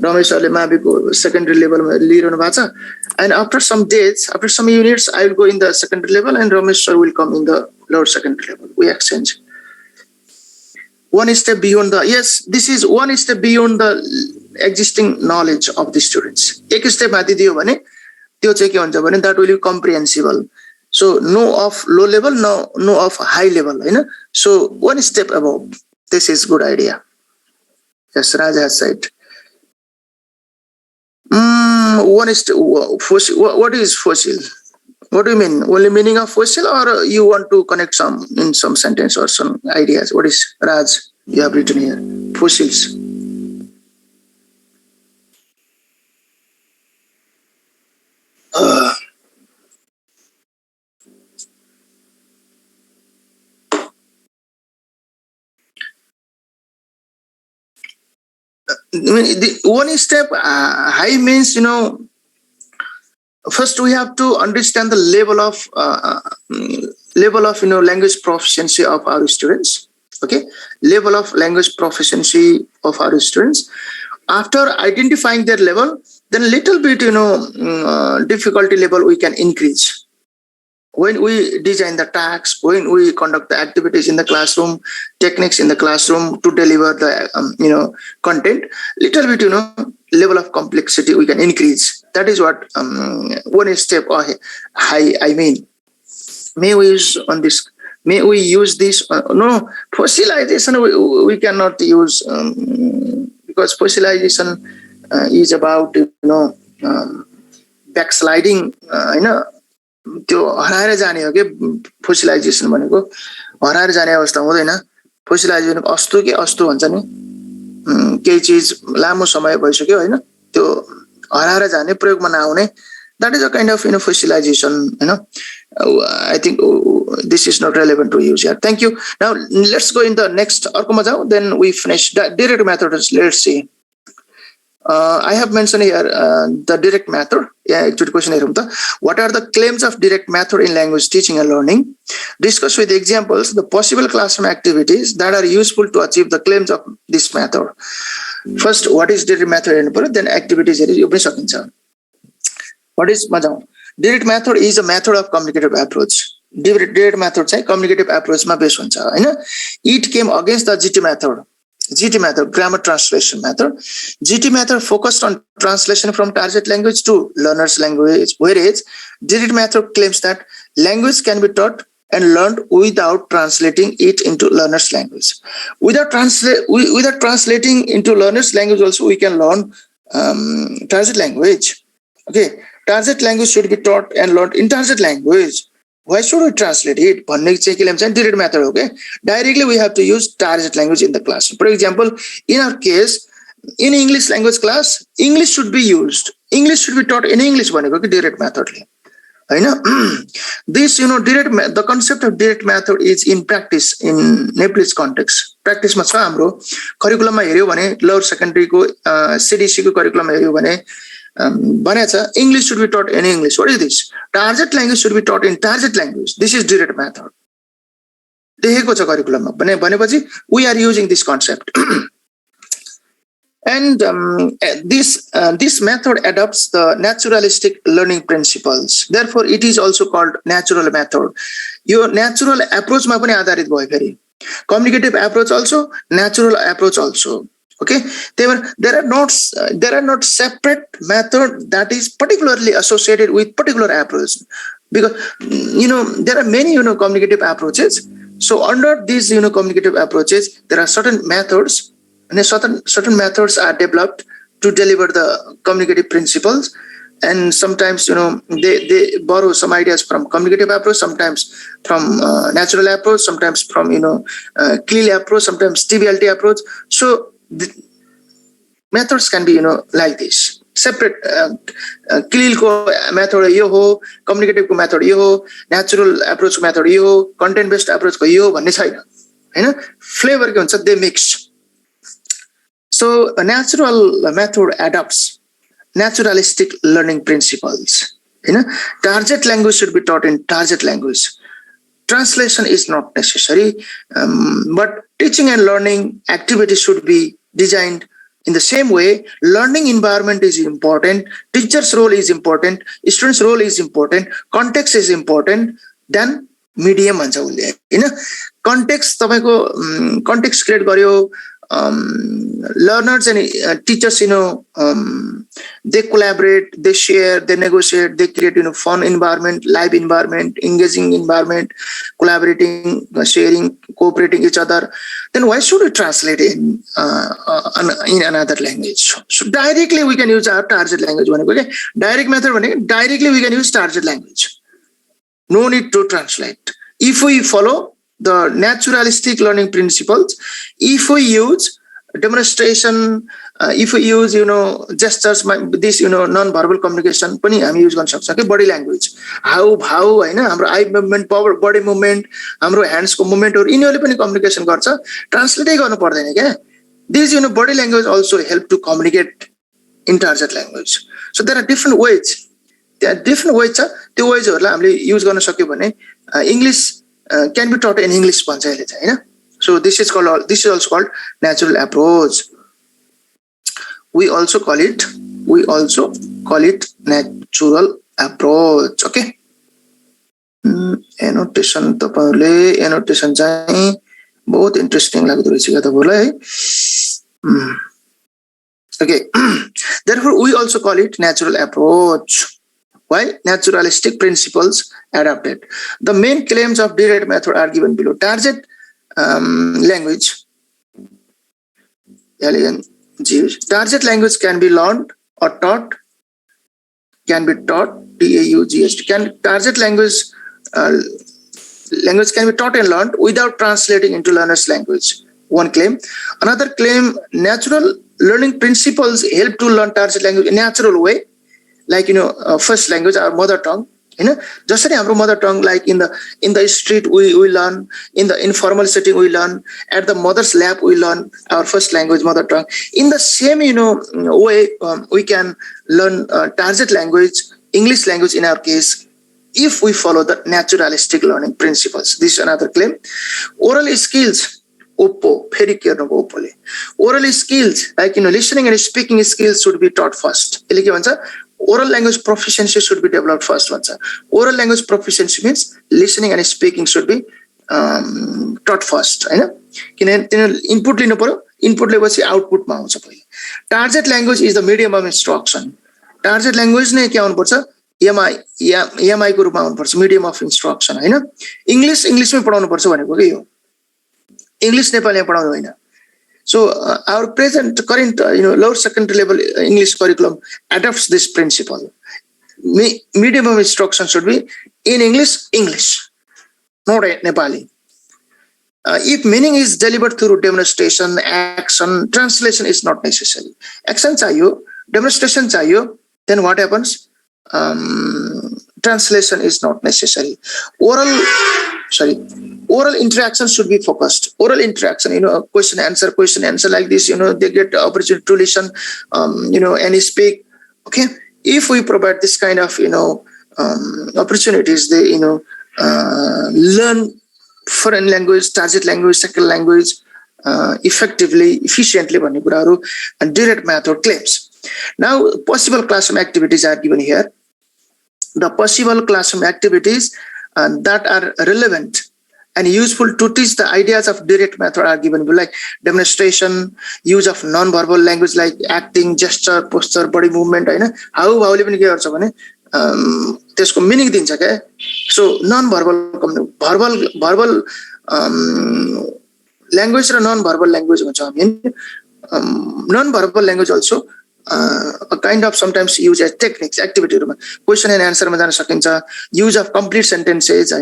रमेश सरले माविको secondary लेभलमा लिइरहनु भएको छ and after some days after some units I will go in the secondary level and Ramesh sir will come in the lower secondary level. We exchange one step beyond the this is one step beyond the existing knowledge of the students. एक step माथि दियो भने त्यो चाहिँ के हुन्छ भने that will be comprehensible. So no of low level, no of high level, Hahn? So one step above. This is good idea. Yes, Raj has said. One is fossil. What is fossil? What do you mean? Only meaning of fossil, or you want to connect some in some sentence or some ideas? What is Raj? You have written here fossils. I mean, the one step high means first we have to understand the level of language proficiency of our students. Okay, level of language proficiency of our students. After identifying their level, then little bit difficulty level we can increase. When we design the tasks, when we conduct the activities in the classroom, techniques in the classroom to deliver the content, little bit level of complexity we can increase. That is what one step high I mean. May we use on this? May we use this? No, fossilization we cannot use because fossilization is about backsliding. त्यो हराएर जाने हो के फोसिलाइजेसन भनेको हराएर जाने अवस्था हुँदैन. फोसिलाइजेसन अस्तु के अस्तु भन्छ नि केही चीज लामो समय भइसक्यो हैन त्यो हराएर जाने प्रयोगमा नआउने that is a kind of fossilization. I think this is not relevant to use here. Thank you. Now let's go in the next arko. Then we finish direct methods. Let's see. I have mentioned here the direct method. Yeah, actually question here. What are the claims of direct method in language teaching and learning? Discuss with examples the possible classroom activities that are useful to achieve the claims of this method. First, what is direct method? Then activities. What is direct method? Is a method of communicative approach. Direct method is communicative approach ma based huncha Hahn. It came against the GT method. GT method, grammar translation method. GT method focused on translation from target language to learner's language, whereas direct method claims that language can be taught and learned without translating it into learner's language. Without translating into learner's language also we can learn target language. Okay, target language should be taught and learned in target language. Why should we translate it? Direct method, okay? Directly we have to use target language in the classroom. For example, in our case, in English language class, English should be used. English should be taught in English, okay? Direct method. This, the concept of direct method is in practice in Nepalese context. Practice ma cha hamro curriculum ma heryo bhane lower secondary ko CDC ko curriculum ma heryo bhane English should be taught in English. What is this? Target language should be taught in target language. This is direct method. Curriculum we are using this concept. And this method adopts the naturalistic learning principles. Therefore, it is also called natural method. Your natural approach ma pani adharit bhayo feri. Communicative approach also, natural approach also. Okay, there are not separate method that is particularly associated with particular approach, because there are many communicative approaches. So under these communicative approaches, there are certain methods, and certain methods are developed to deliver the communicative principles. And sometimes they borrow some ideas from communicative approach, sometimes from natural approach, sometimes from CLIL approach, sometimes TVLT approach. So the methods can be like this. Separate CLIL ko method yo ho, communicative ko method yo ho, natural approach ko method yo ho, content based approach ko yo bhanne chaina. Flavor ke huncha they mix. So a natural method adopts naturalistic learning principles. Target language should be taught in target language. Translation is not necessary, but teaching and learning activities should be designed in the same way. Learning environment is important, teacher's role is important, student's role is important, context is important, then medium bhन्छ उसले हैन. Context तपाईको context create गर्यो. Learners and teachers, they collaborate, they share, they negotiate, they create, fun environment, live environment, engaging environment, collaborating, sharing, cooperating each other. Then why should we translate it in another language? So directly we can use our target language. Okay, direct method. Directly we can use target language. No need to translate. If we follow the naturalistic learning principles, if we use demonstration, if we use gestures, this non-verbal communication पनि हामी use गर्न सक्छौं के body language, how हैन, हाम्रो eye movement, body movement, हाम्रो hands को movement हरु यिनीहरुले पनि communication गर्छ. Translate गर्नु पर्दैन के. These body language also help to communicate in target language. So there are different ways. त्यो ways हरुलाई हामीले use गर्न सक्यो भने English can be taught in English भन्छ अहिले चाहिँ हैन. So this is also called natural approach. We also call it natural approach. Okay. Annotation तपाईहरुले annotation चाहिँ बहुत interesting लाग्दो रहेछ के तपाईहरुलाई. Okay. Therefore we also call it natural approach. Why? Naturalistic principles adapted. The main claims of direct method are given below. Target language. Target language can be learned or taught. Can be taught. TAUGST. Target language can be taught and learned without translating into learner's language. One claim. Another claim: natural learning principles help to learn target language in a natural way. like first language, our mother tongue. Just हाम्रो mother tongue, like in the street we learn, in the informal setting we learn, at the mother's lap we learn our first language, mother tongue. In the same way, we can learn target language, English language in our case, if we follow the naturalistic learning principles. This is another claim. Oral skills, Oppo, very care of Oppo. Oral skills, like listening and speaking skills should be taught first. Oral language proficiency should be developed first. Oral language proficiency means listening and speaking should be taught first. Input input output. Target language is the medium of instruction. Target language ne kya hunनुपर्छ? EMI को रूपमा हुनुपर्छ, medium of instruction. English में पढाउनु पर्छ भनेको के हो? English नेपालीमा पढाउनु होइन. So our current lower secondary level English curriculum adopts this principle. Medium of instruction should be in English, not Nepali. If meaning is delivered through demonstration, action, translation is not necessary. Action chahiyo, demonstration chahiyo, then what happens? Translation is not necessary. Oral interaction should be focused. Oral interaction, question answer like this, they get opportunity to listen, and speak. Okay. If we provide this kind of, opportunities, they, learn foreign language, target language, second language, effectively, efficiently, and direct method claims. Now, possible classroom activities are given here. The possible classroom activities that are relevant and useful to teach the ideas of direct method are given, like demonstration, use of non-verbal language like acting, gesture, posture, body movement. How पनि के गर्छ भने त्यसको meaning दिन्छ के. So non-verbal, verbal language र non-verbal language भन्छ हामी. Non-verbal language also a kind of sometimes use as techniques, activity, question and answer मा जान सकिन्छ. Use of complete sentences,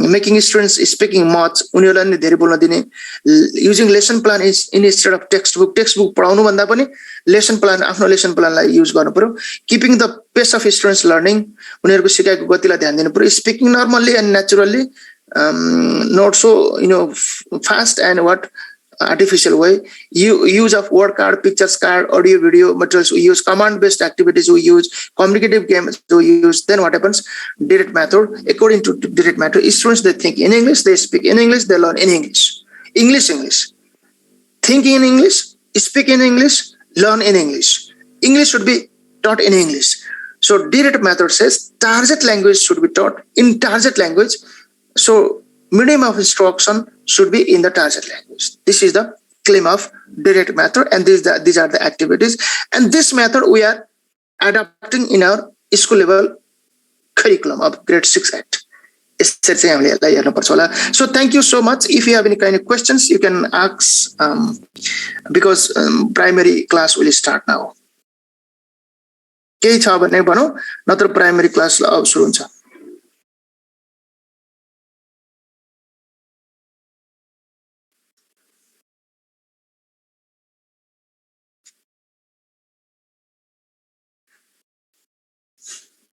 making students speaking much, उनीहरुलाई नि धेरै बोल्न दिने. Using lesson plan is instead of textbook पढाउनु भन्दा पनि lesson plan, आफ्नो lesson plan लाई use गर्नु पर्यो. Keeping the pace of students learning, उनीहरुको सिकाइको गतिलाई ध्यान दिनु पर्यो. Speaking normally and naturally, not so fast and artificial way. Use of word card, pictures card, audio video materials we use, command based activities we use, communicative games we use. Then what happens? Direct method. According to direct method, students, they think in English, they speak in English, they learn in English. Thinking in English, speak in English, learn in English. English should be taught in English. So direct method says target language should be taught in target language. So medium of instruction should be in the target language. This is the claim of direct method, and these are the activities. And this method we are adapting in our school level curriculum of grade 6 Act. So thank you so much. If you have any kind of questions, you can ask, because primary class will start now. केही छ भने भनौं, नत्र primary class अब सुरु हुन्छ.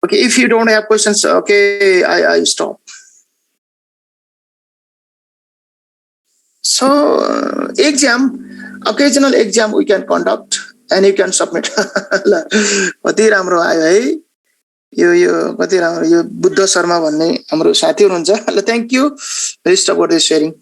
Okay, if you don't have questions, okay, I stop. So, occasional exam we can conduct and you can submit. कति राम्रो आयो है. यो कति राम्रो, यो बुद्ध शर्मा भन्ने हाम्रो साथी हुनुहुन्छ. ल, thank you. Let's stop with this sharing.